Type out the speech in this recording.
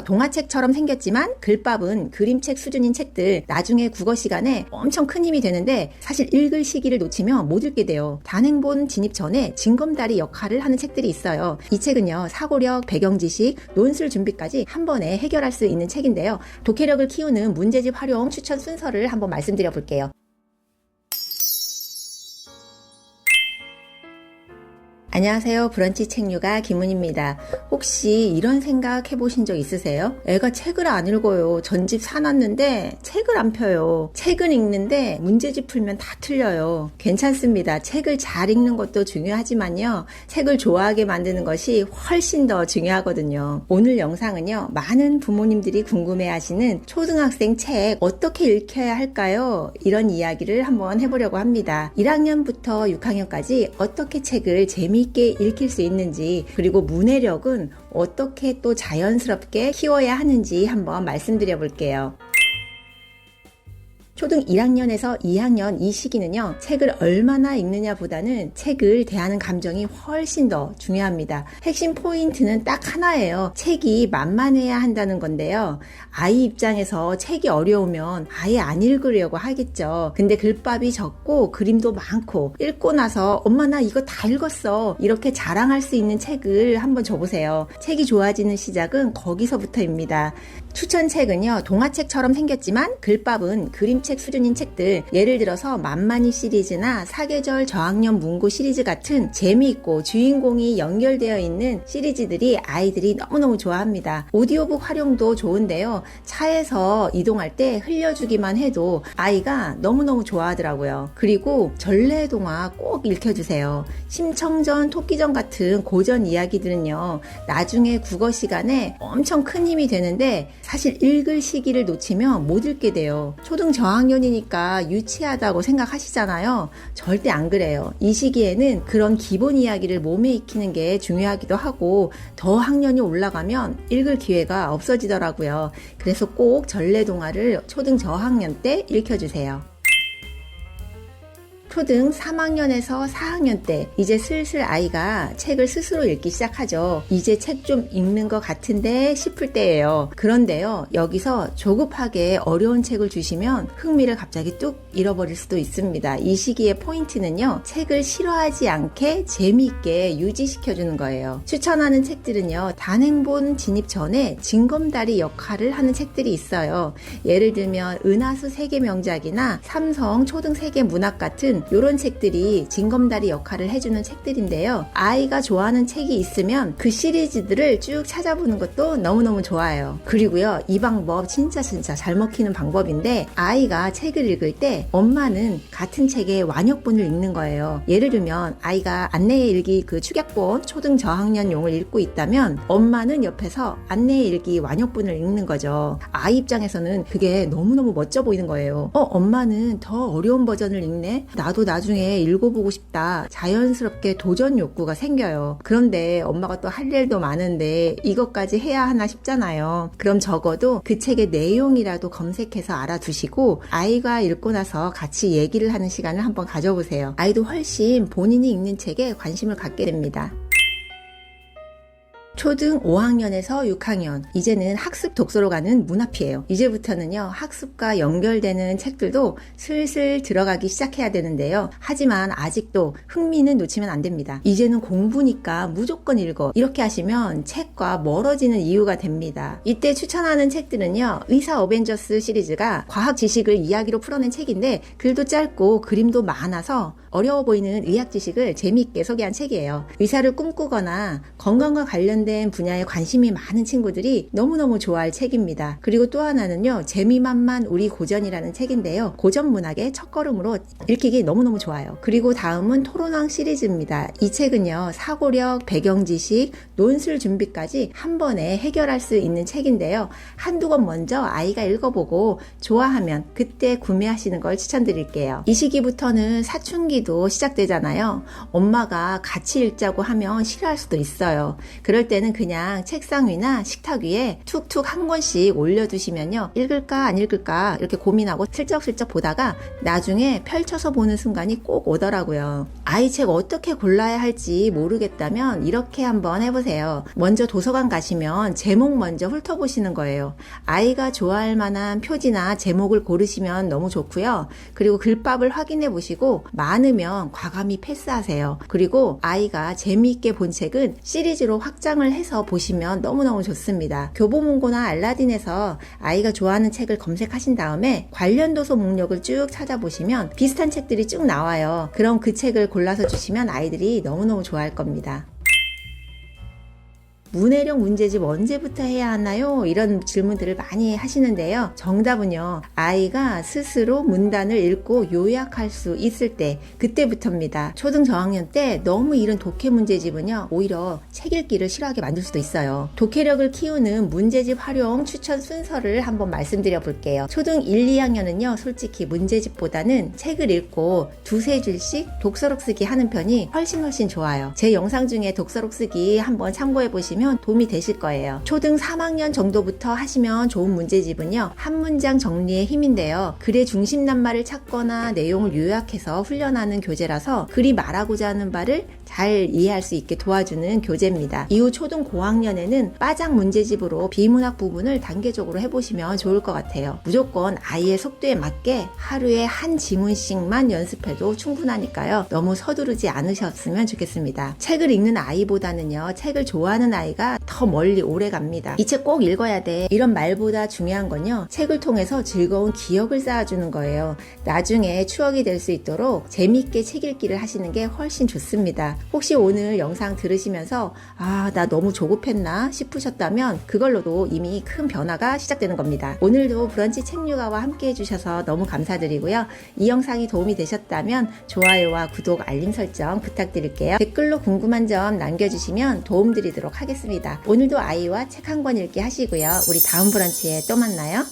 동화책처럼 생겼지만 글밥은 그림책 수준인 책들, 나중에 국어 시간에 엄청 큰 힘이 되는데 사실 읽을 시기를 놓치면 못 읽게 돼요. 단행본 진입 전에 징검다리 역할을 하는 책들이 있어요. 이 책은요, 사고력, 배경지식, 논술 준비까지 한 번에 해결할 수 있는 책인데요. 독해력을 키우는 문제집 활용 추천 순서를 한번 말씀드려 볼게요. 안녕하세요. 브런치 책류가 김은입니다. 혹시 이런 생각 해보신 적 있으세요? 애가 책을 안 읽어요. 전집 사놨는데 책을 안 펴요. 책을 읽는데 문제집 풀면 다 틀려요. 괜찮습니다. 책을 잘 읽는 것도 중요하지만요, 책을 좋아하게 만드는 것이 훨씬 더 중요하거든요. 오늘 영상은요, 많은 부모님들이 궁금해하시는 초등학생 책 어떻게 읽혀야 할까요? 이런 이야기를 한번 해보려고 합니다. 1학년부터 6학년까지 어떻게 책을 재미있게 읽힐 수 있는지, 그리고 문해력은 어떻게 또 자연스럽게 키워야 하는지 한번 말씀드려 볼게요. 초등 1학년에서 2학년 이 시기는요, 책을 얼마나 읽느냐 보다는 책을 대하는 감정이 훨씬 더 중요합니다. 핵심 포인트는 딱 하나예요. 책이 만만해야 한다는 건데요. 아이 입장에서 책이 어려우면 아예 안 읽으려고 하겠죠. 근데 글밥이 적고 그림도 많고 읽고 나서 엄마 나 이거 다 읽었어, 이렇게 자랑할 수 있는 책을 한번 줘보세요. 책이 좋아지는 시작은 거기서부터입니다. 추천책은요, 동화책처럼 생겼지만 글밥은 그림책 수준인 책들, 예를 들어서 만만히 시리즈나 사계절 저학년 문고 시리즈 같은 재미있고 주인공이 연결되어 있는 시리즈들이 아이들이 너무너무 좋아합니다. 오디오북 활용도 좋은데요, 차에서 이동할 때 흘려주기만 해도 아이가 너무너무 좋아하더라고요. 그리고 전래동화 꼭 읽혀주세요. 심청전, 토끼전 같은 고전 이야기들은요, 나중에 국어 시간에 엄청 큰 힘이 되는데 사실 읽을 시기를 놓치면 못 읽게 돼요. 초등 저학년이니까 유치하다고 생각하시잖아요. 절대 안 그래요. 이 시기에는 그런 기본 이야기를 몸에 익히는 게 중요하기도 하고, 더 학년이 올라가면 읽을 기회가 없어지더라고요. 그래서 꼭 전래동화를 초등 저학년 때 읽혀주세요. 초등 3학년에서 4학년 때 이제 슬슬 아이가 책을 스스로 읽기 시작하죠. 이제 책 좀 읽는 것 같은데 싶을 때예요. 그런데요, 여기서 조급하게 어려운 책을 주시면 흥미를 갑자기 뚝 잃어버릴 수도 있습니다. 이 시기의 포인트는요, 책을 싫어하지 않게 재미있게 유지시켜주는 거예요. 추천하는 책들은요, 단행본 진입 전에 징검다리 역할을 하는 책들이 있어요. 예를 들면 은하수 세계 명작이나 삼성 초등 세계 문학 같은 이런 책들이 징검다리 역할을 해주는 책들인데요. 아이가 좋아하는 책이 있으면 그 시리즈들을 쭉 찾아보는 것도 너무너무 좋아요. 그리고요, 이 방법 진짜 잘 먹히는 방법인데, 아이가 책을 읽을 때 엄마는 같은 책의 완역본을 읽는 거예요. 예를 들면 아이가 안내의 일기 그 축약본 초등 저학년용을 읽고 있다면 엄마는 옆에서 안내의 일기 완역본을 읽는 거죠. 아이 입장에서는 그게 너무너무 멋져 보이는 거예요. 엄마는 더 어려운 버전을 읽네? 나도 나중에 읽어보고 싶다. 자연스럽게 도전 욕구가 생겨요. 그런데 엄마가 또 할 일도 많은데 이것까지 해야 하나 싶잖아요. 그럼 적어도 그 책의 내용이라도 검색해서 알아두시고 아이가 읽고 나서 같이 얘기를 하는 시간을 한번 가져보세요. 아이도 훨씬 본인이 읽는 책에 관심을 갖게 됩니다. 초등 5학년에서 6학년, 이제는 학습 독서로 가는 문 앞이에요. 이제부터는요, 학습과 연결되는 책들도 슬슬 들어가기 시작해야 되는데요. 하지만 아직도 흥미는 놓치면 안 됩니다. 이제는 공부니까 무조건 읽어, 이렇게 하시면 책과 멀어지는 이유가 됩니다. 이때 추천하는 책들은요, 의사 어벤져스 시리즈가 과학 지식을 이야기로 풀어낸 책인데, 글도 짧고 그림도 많아서 어려워 보이는 의학 지식을 재미있게 소개한 책이에요. 의사를 꿈꾸거나 건강과 관련된 분야에 관심이 많은 친구들이 너무너무 좋아할 책입니다. 그리고 또 하나는요, 재미만만 우리 고전이라는 책인데요. 고전 문학의 첫걸음으로 읽히기 너무너무 좋아요. 그리고 다음은 토론왕 시리즈입니다. 이 책은요, 사고력, 배경지식, 논술 준비까지 한 번에 해결할 수 있는 책인데요. 한두 권 먼저 아이가 읽어보고 좋아하면 그때 구매하시는 걸 추천드릴게요. 이 시기부터는 사춘기도 시작되잖아요. 엄마가 같이 읽자고 하면 싫어할 수도 있어요. 그럴 때는 그냥 책상 위나 식탁 위에 툭툭 한 권씩 올려두시면요, 읽을까 안 읽을까 이렇게 고민하고 슬쩍슬쩍 보다가 나중에 펼쳐서 보는 순간이 꼭 오더라고요. 아이 책 어떻게 골라야 할지 모르겠다면 이렇게 한번 해보세요. 먼저 도서관 가시면 제목 먼저 훑어보시는 거예요. 아이가 좋아할 만한 표지나 제목을 고르시면 너무 좋고요. 그리고 글밥을 확인해 보시고 많으면 과감히 패스하세요. 그리고 아이가 재미있게 본 책은 시리즈로 확장을 해서 보시면 너무너무 좋습니다. 교보문고나 알라딘에서 아이가 좋아하는 책을 검색하신 다음에 관련 도서 목록을 쭉 찾아보시면 비슷한 책들이 쭉 나와요. 그럼 그 책을 골라서 주시면 아이들이 너무너무 좋아할 겁니다. 문해력 문제집 언제부터 해야 하나요? 이런 질문들을 많이 하시는데요. 정답은요. 아이가 스스로 문단을 읽고 요약할 수 있을 때, 그때부터입니다. 초등 저학년 때 너무 이른 독해 문제집은요. 오히려 책 읽기를 싫어하게 만들 수도 있어요. 독해력을 키우는 문제집 활용 추천 순서를 한번 말씀드려 볼게요. 초등 1, 2학년은요. 솔직히 문제집보다는 책을 읽고 두세 줄씩 독서록 쓰기 하는 편이 훨씬 좋아요. 제 영상 중에 독서록 쓰기 한번 참고해 보시면 도움이 되실 거예요. 초등 3학년 정도부터 하시면 좋은 문제집은요. 한 문장 정리의 힘인데요. 글의 중심 낱말을 찾거나 내용을 요약해서 훈련하는 교재라서 글이 말하고자 하는 바를 잘 이해할 수 있게 도와주는 교재입니다. 이후 초등 고학년에는 빠작 문제집으로 비문학 부분을 단계적으로 해보시면 좋을 것 같아요. 무조건 아이의 속도에 맞게 하루에 한 지문씩만 연습해도 충분하니까요. 너무 서두르지 않으셨으면 좋겠습니다. 책을 읽는 아이보다는요. 책을 좋아하는 아이가 더 멀리 오래 갑니다. 이 책 꼭 읽어야 돼. 이런 말보다 중요한 건요. 책을 통해서 즐거운 기억을 쌓아주는 거예요. 나중에 추억이 될 수 있도록 재미있게 책 읽기를 하시는 게 훨씬 좋습니다. 혹시 오늘 영상 들으시면서 나 너무 조급했나 싶으셨다면 그걸로도 이미 큰 변화가 시작되는 겁니다. 오늘도 브런치 책육아와 함께 해주셔서 너무 감사드리고요. 이 영상이 도움이 되셨다면 좋아요와 구독, 알림 설정 부탁드릴게요. 댓글로 궁금한 점 남겨주시면 도움드리도록 하겠습니다. 오늘도 아이와 책 한 권 읽기 하시고요. 우리 다음 브런치에 또 만나요.